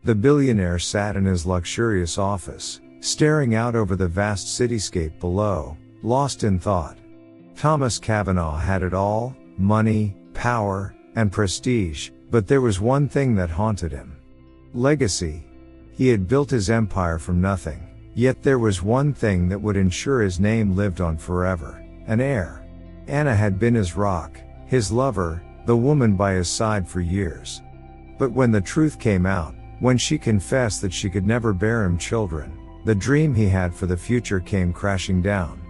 The billionaire sat in his luxurious office, staring out over the vast cityscape below, lost in thought. Thomas Cavanaugh had it all: money, power, and prestige, but there was one thing that haunted him. Legacy. He had built his empire from nothing, yet there was one thing that would ensure his name lived on forever: an heir. Anna had been his rock, his lover, the woman by his side for years. But when the truth came out, when she confessed that she could never bear him children, the dream he had for the future came crashing down.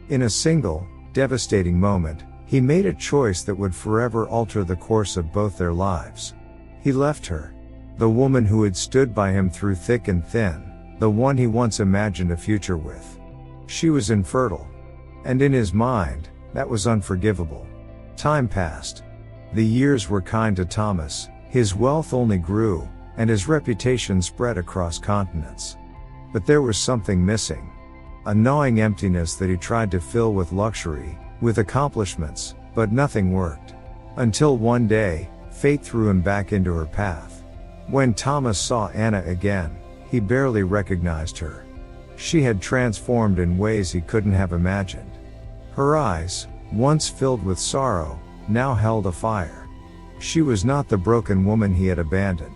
In a single, devastating moment, he made a choice that would forever alter the course of both their lives. He left her. The woman who had stood by him through thick and thin, the one he once imagined a future with. She was infertile. And in his mind, that was unforgivable. Time passed. The years were kind to Thomas, his wealth only grew, and his reputation spread across continents. But there was something missing. A gnawing emptiness that he tried to fill with luxury, with accomplishments, but nothing worked. Until one day, fate threw him back into her path. When Thomas saw Anna again, he barely recognized her. She had transformed in ways he couldn't have imagined. Her eyes, once filled with sorrow, now held a fire. She was not the broken woman he had abandoned.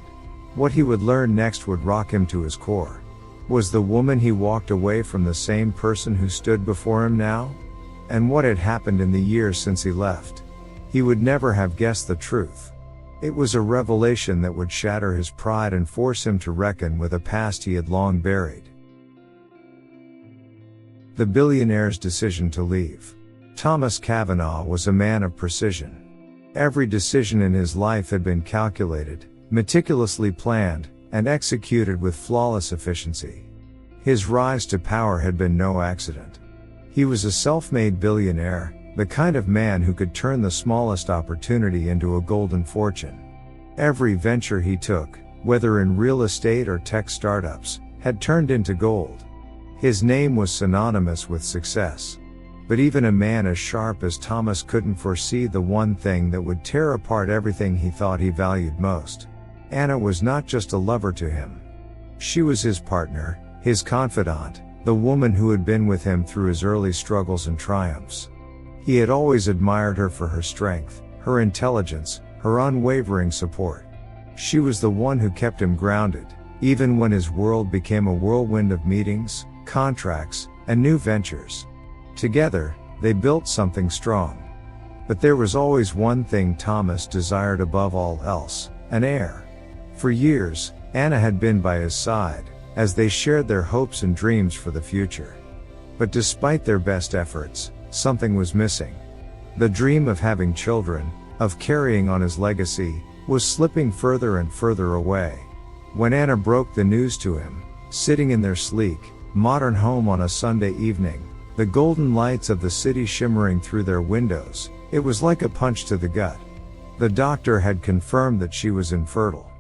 What he would learn next would rock him to his core. Was the woman he walked away from the same person who stood before him now? And what had happened in the years since he left? He would never have guessed the truth. It was a revelation that would shatter his pride and force him to reckon with a past he had long buried. The billionaire's decision to leave. Thomas Cavanaugh was a man of precision. Every decision in his life had been calculated, meticulously planned, and executed with flawless efficiency. His rise to power had been no accident. He was a self-made billionaire, the kind of man who could turn the smallest opportunity into a golden fortune. Every venture he took, whether in real estate or tech startups, had turned into gold. His name was synonymous with success. But even a man as sharp as Thomas couldn't foresee the one thing that would tear apart everything he thought he valued most. Anna was not just a lover to him. She was his partner, his confidant, the woman who had been with him through his early struggles and triumphs. He had always admired her for her strength, her intelligence, her unwavering support. She was the one who kept him grounded, even when his world became a whirlwind of meetings, contracts, and new ventures. Together, they built something strong. But there was always one thing Thomas desired above all else: an heir. For years, Anna had been by his side, as they shared their hopes and dreams for the future. But despite their best efforts, something was missing. The dream of having children, of carrying on his legacy, was slipping further and further away. When Anna broke the news to him, sitting in their sleek, modern home on a Sunday evening, the golden lights of the city shimmering through their windows, it was like a punch to the gut. The doctor had confirmed that she was infertile.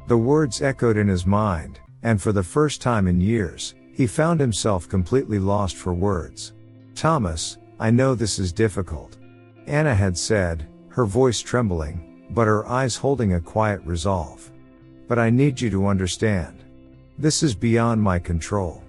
The words echoed in his mind, and for the first time in years, he found himself completely lost for words. "Thomas, I know this is difficult," Anna had said, her voice trembling, but her eyes holding a quiet resolve. "But I need you to understand. This is beyond my control."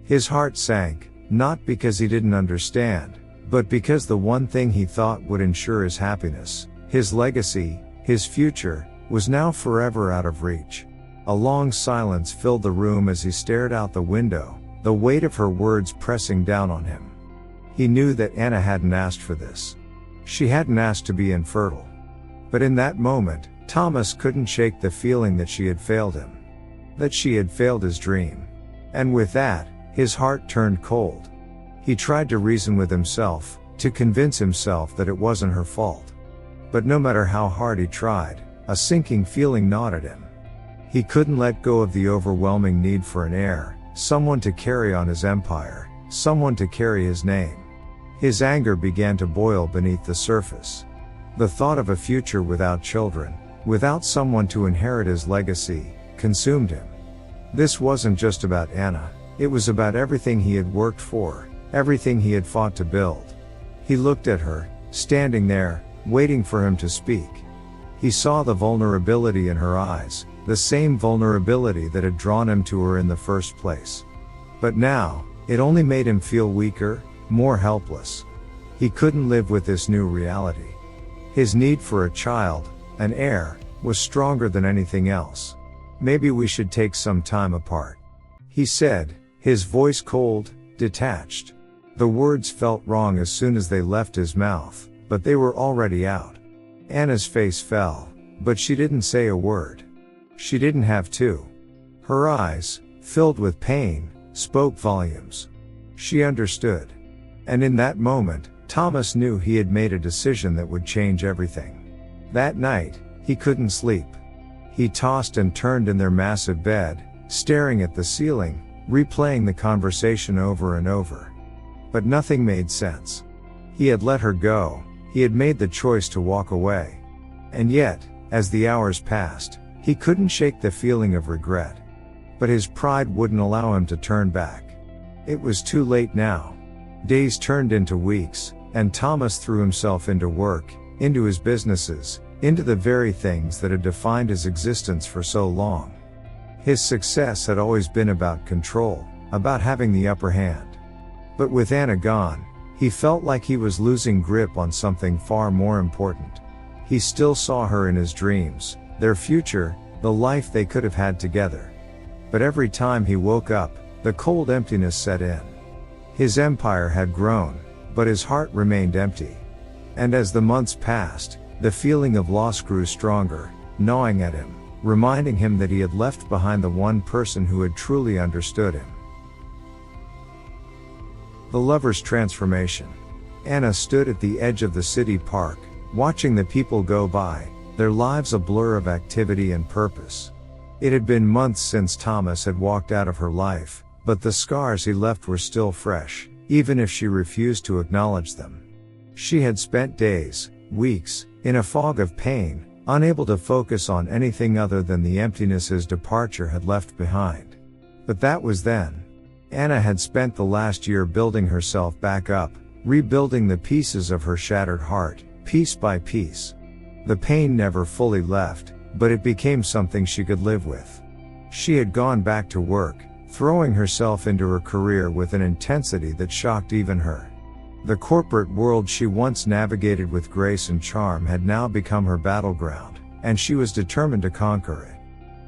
His heart sank, not because he didn't understand, but because the one thing he thought would ensure his happiness, his legacy, his future, was now forever out of reach. A long silence filled the room as he stared out the window, the weight of her words pressing down on him. He knew that Anna hadn't asked for this. She hadn't asked to be infertile. But in that moment, Thomas couldn't shake the feeling that she had failed him. That she had failed his dream. And with that, his heart turned cold. He tried to reason with himself, to convince himself that it wasn't her fault. But no matter how hard he tried, a sinking feeling gnawed at him. He couldn't let go of the overwhelming need for an heir, someone to carry on his empire, someone to carry his name. His anger began to boil beneath the surface. The thought of a future without children, without someone to inherit his legacy, consumed him. This wasn't just about Anna, it was about everything he had worked for, everything he had fought to build. He looked at her, standing there, waiting for him to speak. He saw the vulnerability in her eyes, the same vulnerability that had drawn him to her in the first place. But now, it only made him feel weaker, more helpless. He couldn't live with this new reality. His need for a child, an heir, was stronger than anything else. "Maybe we should take some time apart," he said, his voice cold, detached. The words felt wrong as soon as they left his mouth, but they were already out. Anna's face fell, but she didn't say a word. She didn't have to. Her eyes, filled with pain, spoke volumes. She understood. And in that moment, Thomas knew he had made a decision that would change everything. That night, he couldn't sleep. He tossed and turned in their massive bed, staring at the ceiling, replaying the conversation over and over. But nothing made sense. He had let her go, he had made the choice to walk away. And yet, as the hours passed, he couldn't shake the feeling of regret. But his pride wouldn't allow him to turn back. It was too late now. Days turned into weeks, and Thomas threw himself into work, into his businesses, into the very things that had defined his existence for so long. His success had always been about control, about having the upper hand. But with Anna gone, he felt like he was losing grip on something far more important. He still saw her in his dreams, their future, the life they could have had together. But every time he woke up, the cold emptiness set in. His empire had grown, but his heart remained empty. And as the months passed, the feeling of loss grew stronger, gnawing at him, reminding him that he had left behind the one person who had truly understood him. The lover's transformation. Anna stood at the edge of the city park, watching the people go by, their lives a blur of activity and purpose. It had been months since Thomas had walked out of her life, but the scars he left were still fresh, even if she refused to acknowledge them. She had spent days, weeks, in a fog of pain, unable to focus on anything other than the emptiness his departure had left behind. But that was then. Anna had spent the last year building herself back up, rebuilding the pieces of her shattered heart, piece by piece. The pain never fully left, but it became something she could live with. She had gone back to work, throwing herself into her career with an intensity that shocked even her. The corporate world she once navigated with grace and charm had now become her battleground, and she was determined to conquer it.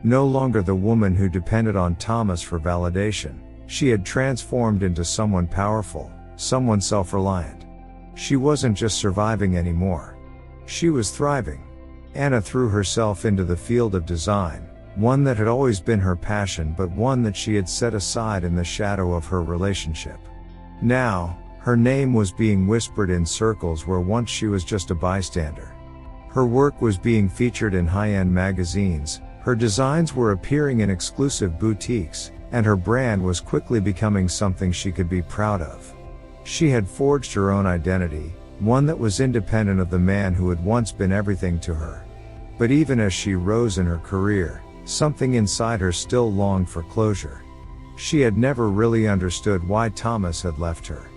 No longer the woman who depended on Thomas for validation, she had transformed into someone powerful, someone self-reliant. She wasn't just surviving anymore. She was thriving. Anna threw herself into the field of design, one that had always been her passion but one that she had set aside in the shadow of her relationship. Now, her name was being whispered in circles where once she was just a bystander. Her work was being featured in high-end magazines, her designs were appearing in exclusive boutiques, and her brand was quickly becoming something she could be proud of. She had forged her own identity, one that was independent of the man who had once been everything to her. But even as she rose in her career, something inside her still longed for closure. She had never really understood why Thomas had left her.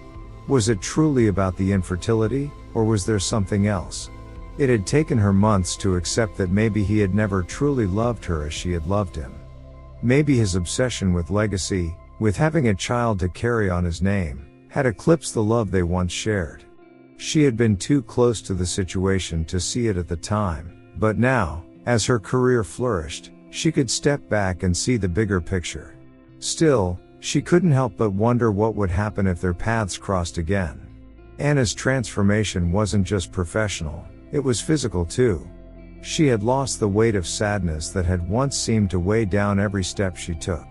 Was it truly about the infertility, or was there something else? It had taken her months to accept that maybe he had never truly loved her as she had loved him. Maybe his obsession with legacy, with having a child to carry on his name, had eclipsed the love they once shared. She had been too close to the situation to see it at the time, but now, as her career flourished, she could step back and see the bigger picture. Still, she couldn't help but wonder what would happen if their paths crossed again. Anna's transformation wasn't just professional, it was physical too. She had lost the weight of sadness that had once seemed to weigh down every step she took.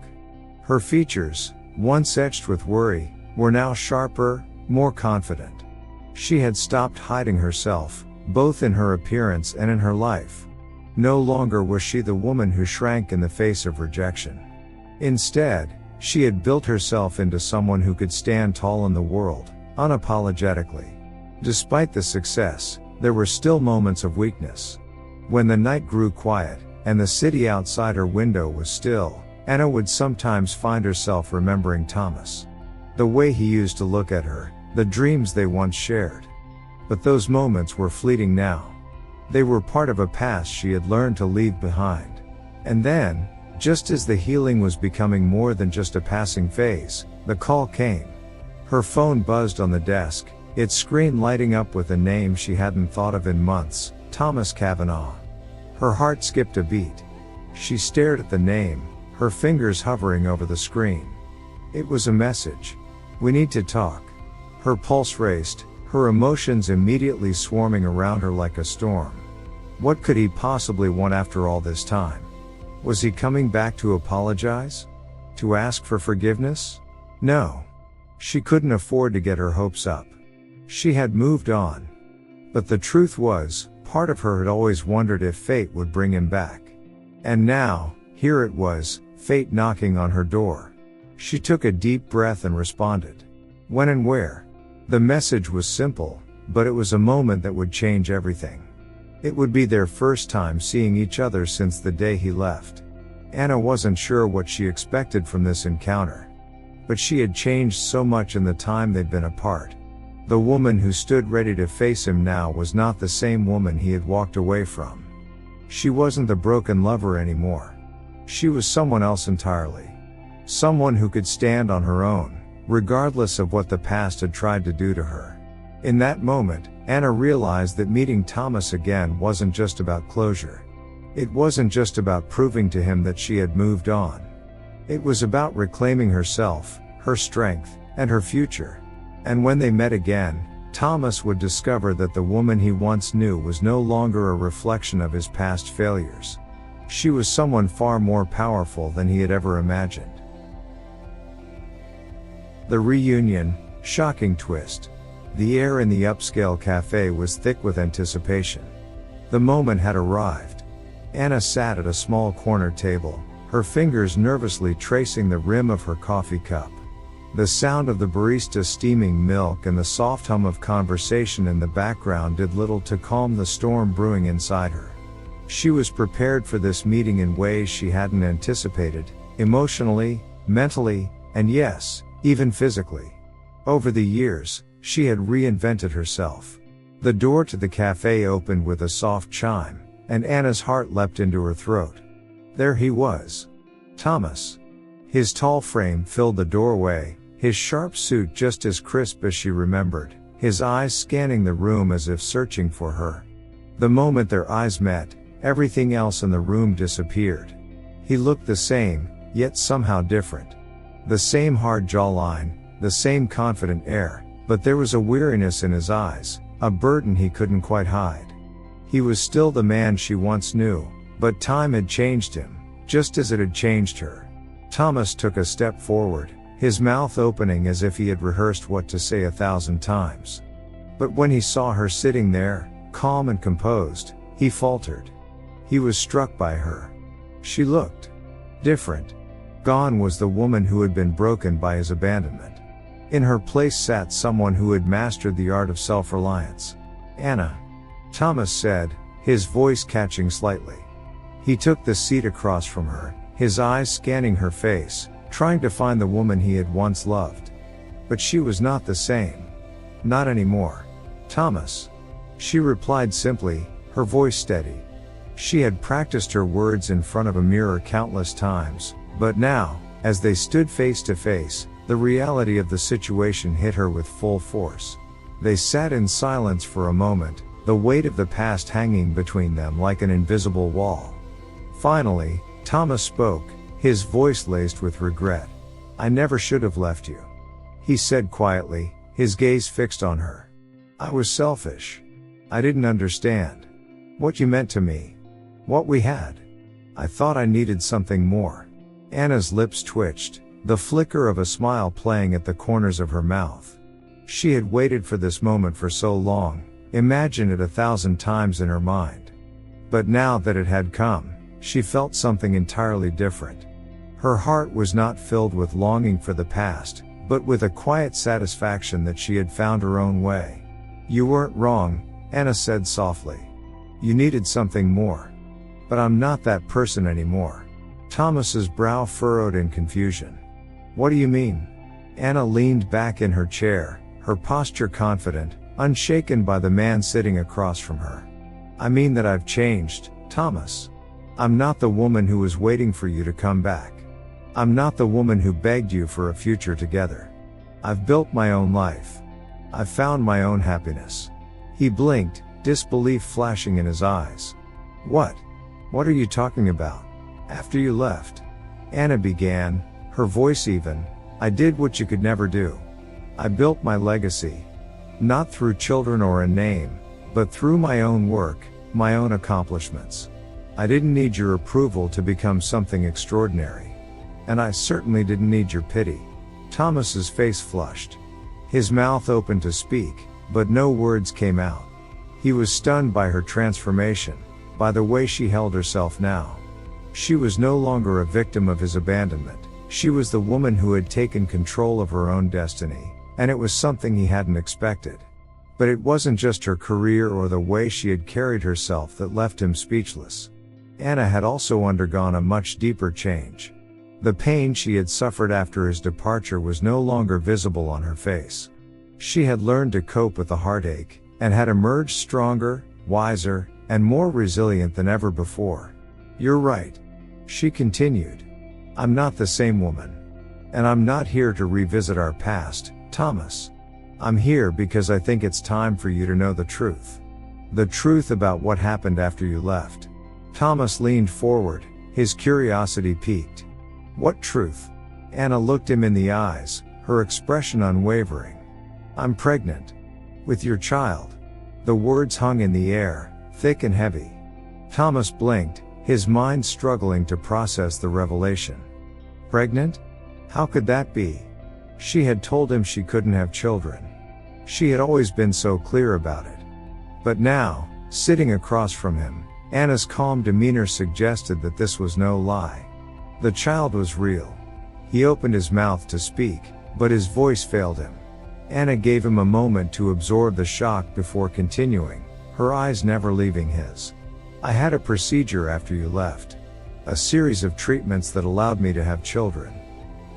Her features, once etched with worry, were now sharper, more confident. She had stopped hiding herself, both in her appearance and in her life. No longer was she the woman who shrank in the face of rejection. Instead, she had built herself into someone who could stand tall in the world, unapologetically. Despite the success, there were still moments of weakness. When the night grew quiet, and the city outside her window was still, Anna would sometimes find herself remembering Thomas. The way he used to look at her, the dreams they once shared. But those moments were fleeting now. They were part of a past she had learned to leave behind. And then, just as the healing was becoming more than just a passing phase, the call came. Her phone buzzed on the desk, its screen lighting up with a name she hadn't thought of in months, Thomas Cavanaugh. Her heart skipped a beat. She stared at the name, her fingers hovering over the screen. It was a message. "We need to talk." Her pulse raced, her emotions immediately swarming around her like a storm. What could he possibly want after all this time? Was he coming back to apologize? To ask for forgiveness? No. She couldn't afford to get her hopes up. She had moved on. But the truth was, part of her had always wondered if fate would bring him back. And now, here it was, fate knocking on her door. She took a deep breath and responded. When and where? The message was simple, but it was a moment that would change everything. It would be their first time seeing each other since the day he left. Anna wasn't sure what she expected from this encounter. But she had changed so much in the time they'd been apart. The woman who stood ready to face him now was not the same woman he had walked away from. She wasn't the broken lover anymore. She was someone else entirely. Someone who could stand on her own, regardless of what the past had tried to do to her. In that moment, Anna realized that meeting Thomas again wasn't just about closure. It wasn't just about proving to him that she had moved on. It was about reclaiming herself, her strength, and her future. And when they met again, Thomas would discover that the woman he once knew was no longer a reflection of his past failures. She was someone far more powerful than he had ever imagined. The reunion, shocking twist. The air in the upscale cafe was thick with anticipation. The moment had arrived. Anna sat at a small corner table, her fingers nervously tracing the rim of her coffee cup. The sound of the barista steaming milk and the soft hum of conversation in the background did little to calm the storm brewing inside her. She was prepared for this meeting in ways she hadn't anticipated, emotionally, mentally, and yes, even physically. Over the years, she had reinvented herself. The door to the cafe opened with a soft chime, and Anna's heart leapt into her throat. There he was. Thomas. His tall frame filled the doorway, his sharp suit just as crisp as she remembered, his eyes scanning the room as if searching for her. The moment their eyes met, everything else in the room disappeared. He looked the same, yet somehow different. The same hard jawline, the same confident air, but there was a weariness in his eyes, a burden he couldn't quite hide. He was still the man she once knew, but time had changed him, just as it had changed her. Thomas took a step forward, his mouth opening as if he had rehearsed what to say 1,000 times. But when he saw her sitting there, calm and composed, he faltered. He was struck by her. She looked different. Gone was the woman who had been broken by his abandonment. In her place sat someone who had mastered the art of self-reliance. "Anna," Thomas said, his voice catching slightly. He took the seat across from her, his eyes scanning her face, trying to find the woman he had once loved. But she was not the same. Not anymore. "Thomas," she replied simply, her voice steady. She had practiced her words in front of a mirror countless times, but now, as they stood face to face, the reality of the situation hit her with full force. They sat in silence for a moment, the weight of the past hanging between them like an invisible wall. Finally, Thomas spoke, his voice laced with regret. "I never should have left you," he said quietly, his gaze fixed on her. "I was selfish. I didn't understand what you meant to me, what we had. I thought I needed something more." Anna's lips twitched, the flicker of a smile playing at the corners of her mouth. She had waited for this moment for so long, imagined it 1,000 times in her mind. But now that it had come, she felt something entirely different. Her heart was not filled with longing for the past, but with a quiet satisfaction that she had found her own way. "You weren't wrong," Anna said softly. "You needed something more. But I'm not that person anymore." Thomas's brow furrowed in confusion. "What do you mean?" Anna leaned back in her chair, her posture confident, unshaken by the man sitting across from her. "I mean that I've changed, Thomas. I'm not the woman who was waiting for you to come back. I'm not the woman who begged you for a future together. I've built my own life. I've found my own happiness." He blinked, disbelief flashing in his eyes. "What? What are you talking about? After you left?" Anna began, her voice even. "I did what you could never do. I built my legacy. Not through children or a name, but through my own work, my own accomplishments. I didn't need your approval to become something extraordinary. And I certainly didn't need your pity." Thomas's face flushed. His mouth opened to speak, but no words came out. He was stunned by her transformation, by the way she held herself now. She was no longer a victim of his abandonment. She was the woman who had taken control of her own destiny, and it was something he hadn't expected. But it wasn't just her career or the way she had carried herself that left him speechless. Anna had also undergone a much deeper change. The pain she had suffered after his departure was no longer visible on her face. She had learned to cope with the heartache, and had emerged stronger, wiser, and more resilient than ever before. "You're right," she continued. "I'm not the same woman. And I'm not here to revisit our past, Thomas. I'm here because I think it's time for you to know the truth. The truth about what happened after you left." Thomas leaned forward, his curiosity piqued. "What truth?" Anna looked him in the eyes, her expression unwavering. "I'm pregnant. With your child." The words hung in the air, thick and heavy. Thomas blinked, his mind struggling to process the revelation. Pregnant? How could that be? She had told him she couldn't have children. She had always been so clear about it. But now, sitting across from him, Anna's calm demeanor suggested that this was no lie. The child was real. He opened his mouth to speak, but his voice failed him. Anna gave him a moment to absorb the shock before continuing, her eyes never leaving his. "I had a procedure after you left. A series of treatments that allowed me to have children.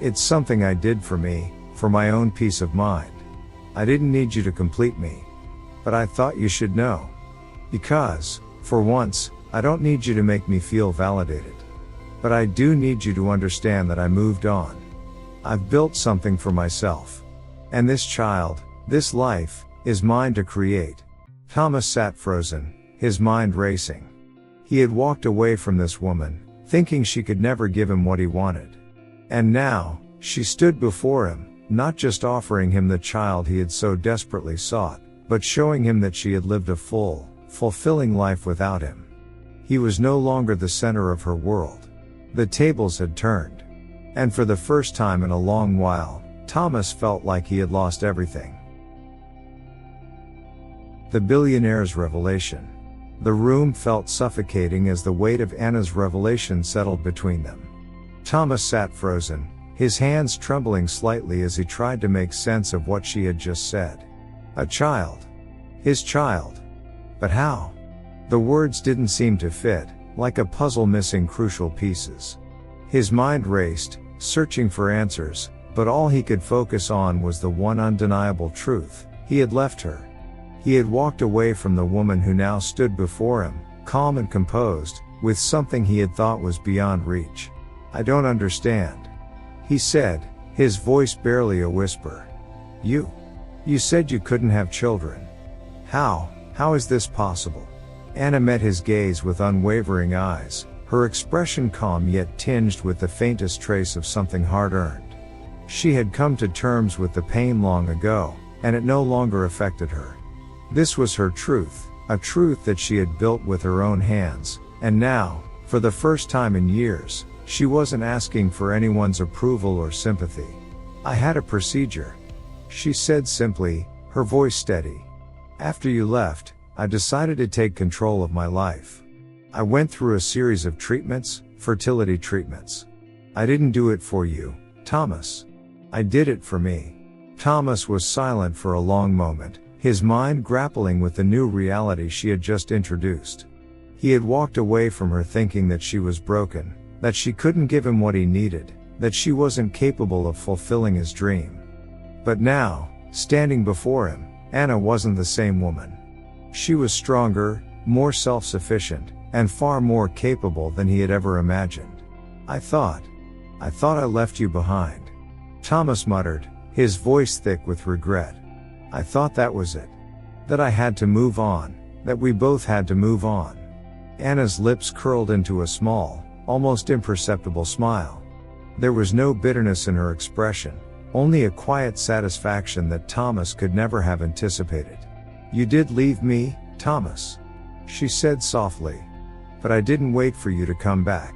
It's something I did for me, for my own peace of mind. I didn't need you to complete me. But I thought you should know. Because, for once, I don't need you to make me feel validated. But I do need you to understand that I moved on. I've built something for myself. And this child, this life, is mine to create." Thomas sat frozen, his mind racing. He had walked away from this woman, thinking she could never give him what he wanted. And now, she stood before him, not just offering him the child he had so desperately sought, but showing him that she had lived a full, fulfilling life without him. He was no longer the center of her world. The tables had turned. And for the first time in a long while, Thomas felt like he had lost everything. The billionaire's revelation. The room felt suffocating as the weight of Anna's revelation settled between them. Thomas sat frozen, his hands trembling slightly as he tried to make sense of what she had just said. A child. His child. But how? The words didn't seem to fit, like a puzzle missing crucial pieces. His mind raced, searching for answers, but all he could focus on was the one undeniable truth: he had left her. He had walked away from the woman who now stood before him, calm and composed, with something he had thought was beyond reach. "I don't understand," he said, his voice barely a whisper. You said you couldn't have children. How is this possible?" Anna met his gaze with unwavering eyes, her expression calm yet tinged with the faintest trace of something hard-earned. She had come to terms with the pain long ago, and it no longer affected her. This was her truth, a truth that she had built with her own hands, and now, for the first time in years, she wasn't asking for anyone's approval or sympathy. "I had a procedure," she said simply, her voice steady. "After you left, I decided to take control of my life. I went through a series of treatments, fertility treatments. I didn't do it for you, Thomas. I did it for me." Thomas was silent for a long moment, his mind grappling with the new reality she had just introduced. He had walked away from her thinking that she was broken, that she couldn't give him what he needed, that she wasn't capable of fulfilling his dream. But now, standing before him, Anna wasn't the same woman. She was stronger, more self-sufficient, and far more capable than he had ever imagined. I thought I left you behind," Thomas muttered, his voice thick with regret. "I thought that was it. That I had to move on, that we both had to move on." Anna's lips curled into a small, almost imperceptible smile. There was no bitterness in her expression, only a quiet satisfaction that Thomas could never have anticipated. "You did leave me, Thomas," she said softly. "But I didn't wait for you to come back.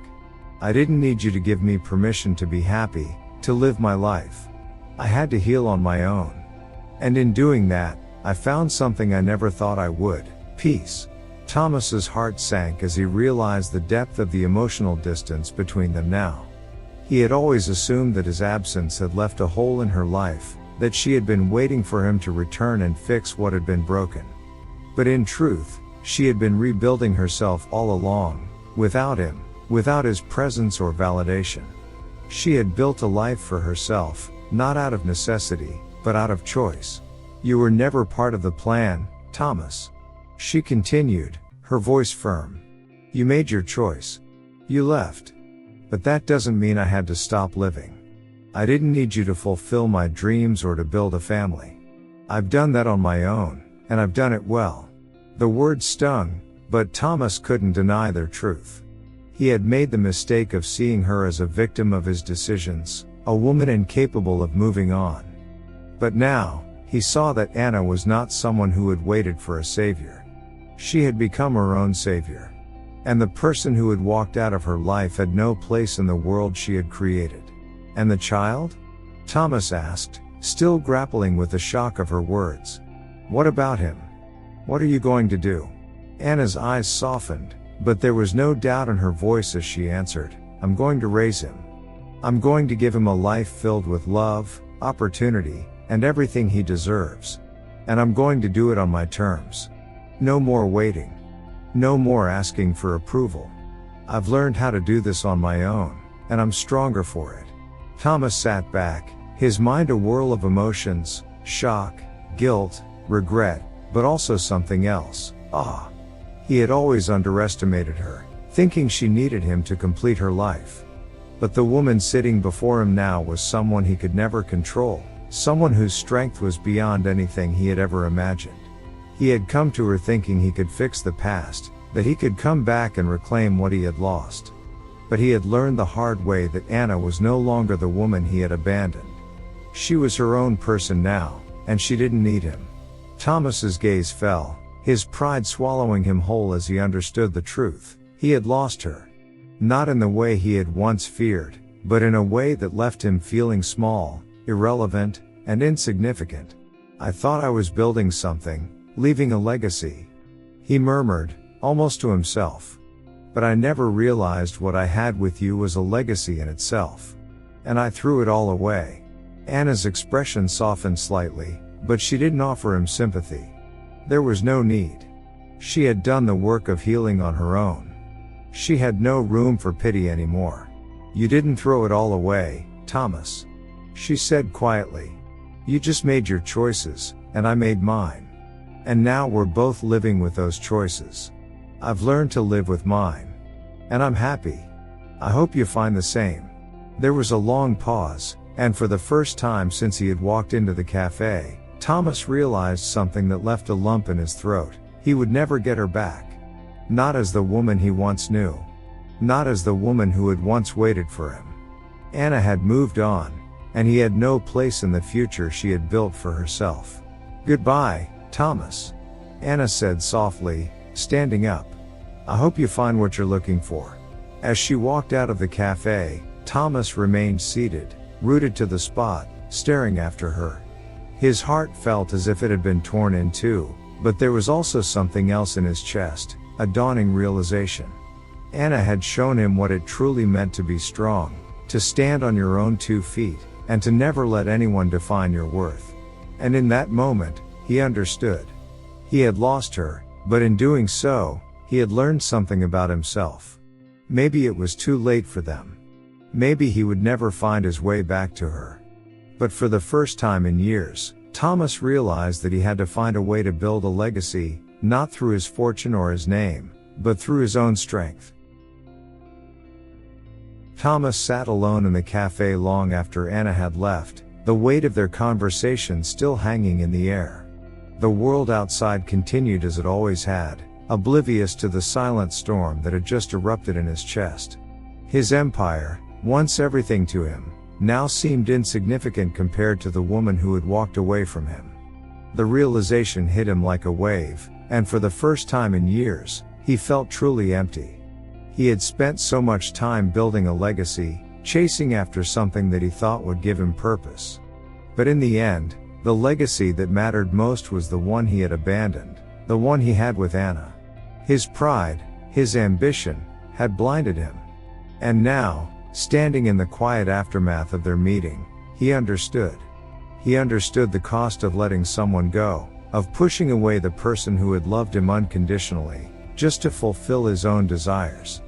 I didn't need you to give me permission to be happy, to live my life. I had to heal on my own. And in doing that, I found something I never thought I would: peace." Thomas's heart sank as he realized the depth of the emotional distance between them now. He had always assumed that his absence had left a hole in her life, that she had been waiting for him to return and fix what had been broken. But in truth, she had been rebuilding herself all along, without him, without his presence or validation. She had built a life for herself, not out of necessity, but out of choice. "You were never part of the plan, Thomas," she continued, her voice firm. "You made your choice. You left. But that doesn't mean I had to stop living. I didn't need you to fulfill my dreams or to build a family. I've done that on my own, and I've done it well." The words stung, but Thomas couldn't deny their truth. He had made the mistake of seeing her as a victim of his decisions, a woman incapable of moving on. But now, he saw that Anna was not someone who had waited for a savior. She had become her own savior. And the person who had walked out of her life had no place in the world she had created. "And the child?" Thomas asked, still grappling with the shock of her words. "What about him? What are you going to do?" Anna's eyes softened, but there was no doubt in her voice as she answered, "I'm going to raise him. I'm going to give him a life filled with love, opportunity, and everything he deserves. And I'm going to do it on my terms. No more waiting. No more asking for approval. I've learned how to do this on my own, and I'm stronger for it." Thomas sat back, his mind a whirl of emotions: shock, guilt, regret, but also something else: awe. He had always underestimated her, thinking she needed him to complete her life. But the woman sitting before him now was someone he could never control, someone whose strength was beyond anything he had ever imagined. He had come to her thinking he could fix the past, that he could come back and reclaim what he had lost. But he had learned the hard way that Anna was no longer the woman he had abandoned. She was her own person now, and she didn't need him. Thomas's gaze fell, his pride swallowing him whole as he understood the truth. He had lost her. Not in the way he had once feared, but in a way that left him feeling small, irrelevant, and insignificant. "I thought I was building something, leaving a legacy," he murmured, almost to himself. "But I never realized what I had with you was a legacy in itself. And I threw it all away." Anna's expression softened slightly, but she didn't offer him sympathy. There was no need. She had done the work of healing on her own. She had no room for pity anymore. "You didn't throw it all away, Thomas," she said quietly. "You just made your choices, and I made mine. And now we're both living with those choices. I've learned to live with mine. And I'm happy. I hope you find the same." There was a long pause, and for the first time since he had walked into the cafe, Thomas realized something that left a lump in his throat. He would never get her back. Not as the woman he once knew. Not as the woman who had once waited for him. Anna had moved on, and he had no place in the future she had built for herself. "Goodbye, Thomas," Anna said softly, standing up. "I hope you find what you're looking for." As she walked out of the cafe, Thomas remained seated, rooted to the spot, staring after her. His heart felt as if it had been torn in two, but there was also something else in his chest, a dawning realization. Anna had shown him what it truly meant to be strong, to stand on your own 2 feet, and to never let anyone define your worth. And in that moment, he understood. He had lost her, but in doing so, he had learned something about himself. Maybe it was too late for them. Maybe he would never find his way back to her. But for the first time in years, Thomas realized that he had to find a way to build a legacy, not through his fortune or his name, but through his own strength. Thomas sat alone in the cafe long after Anna had left, the weight of their conversation still hanging in the air. The world outside continued as it always had, oblivious to the silent storm that had just erupted in his chest. His empire, once everything to him, now seemed insignificant compared to the woman who had walked away from him. The realization hit him like a wave, and for the first time in years, he felt truly empty. He had spent so much time building a legacy, chasing after something that he thought would give him purpose. But in the end, the legacy that mattered most was the one he had abandoned, the one he had with Anna. His pride, his ambition, had blinded him. And now, standing in the quiet aftermath of their meeting, he understood. He understood the cost of letting someone go, of pushing away the person who had loved him unconditionally, just to fulfill his own desires.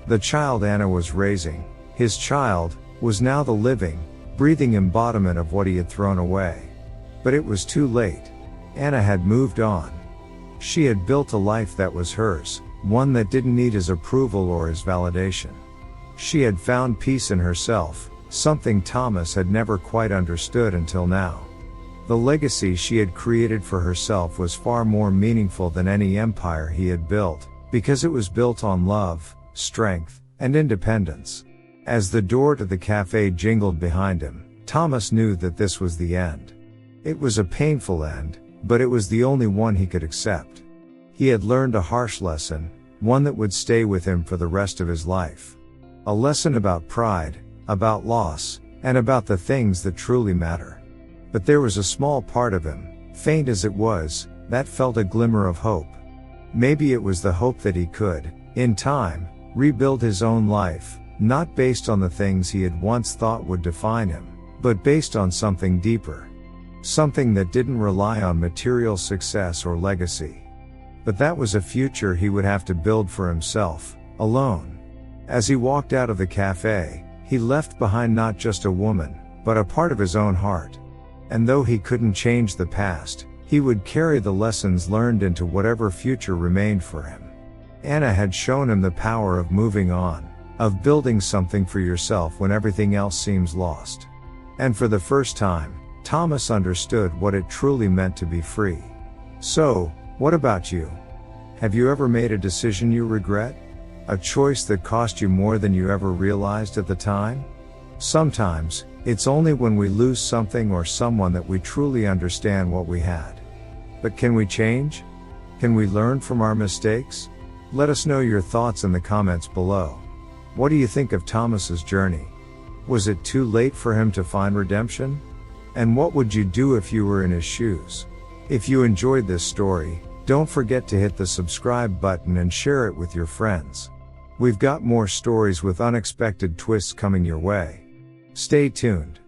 The child Anna was raising, his child, was now the living, breathing embodiment of what he had thrown away. But it was too late. Anna had moved on. She had built a life that was hers, one that didn't need his approval or his validation. She had found peace in herself, something Thomas had never quite understood until now. The legacy she had created for herself was far more meaningful than any empire he had built, because it was built on love, strength, and independence. As the door to the cafe jingled behind him, Thomas knew that this was the end. It was a painful end, but it was the only one he could accept. He had learned a harsh lesson, one that would stay with him for the rest of his life. A lesson about pride, about loss, and about the things that truly matter. But there was a small part of him, faint as it was, that felt a glimmer of hope. Maybe it was the hope that he could, in time, rebuild his own life, not based on the things he had once thought would define him, but based on something deeper. Something that didn't rely on material success or legacy. But that was a future he would have to build for himself, alone. As he walked out of the cafe, he left behind not just a woman, but a part of his own heart. And though he couldn't change the past, he would carry the lessons learned into whatever future remained for him. Anna had shown him the power of moving on, of building something for yourself when everything else seems lost. And for the first time, Thomas understood what it truly meant to be free. So, what about you? Have you ever made a decision you regret? A choice that cost you more than you ever realized at the time? Sometimes, it's only when we lose something or someone that we truly understand what we had. But can we change? Can we learn from our mistakes? Let us know your thoughts in the comments below. What do you think of Thomas's journey? Was it too late for him to find redemption? And what would you do if you were in his shoes? If you enjoyed this story, don't forget to hit the subscribe button and share it with your friends. We've got more stories with unexpected twists coming your way. Stay tuned.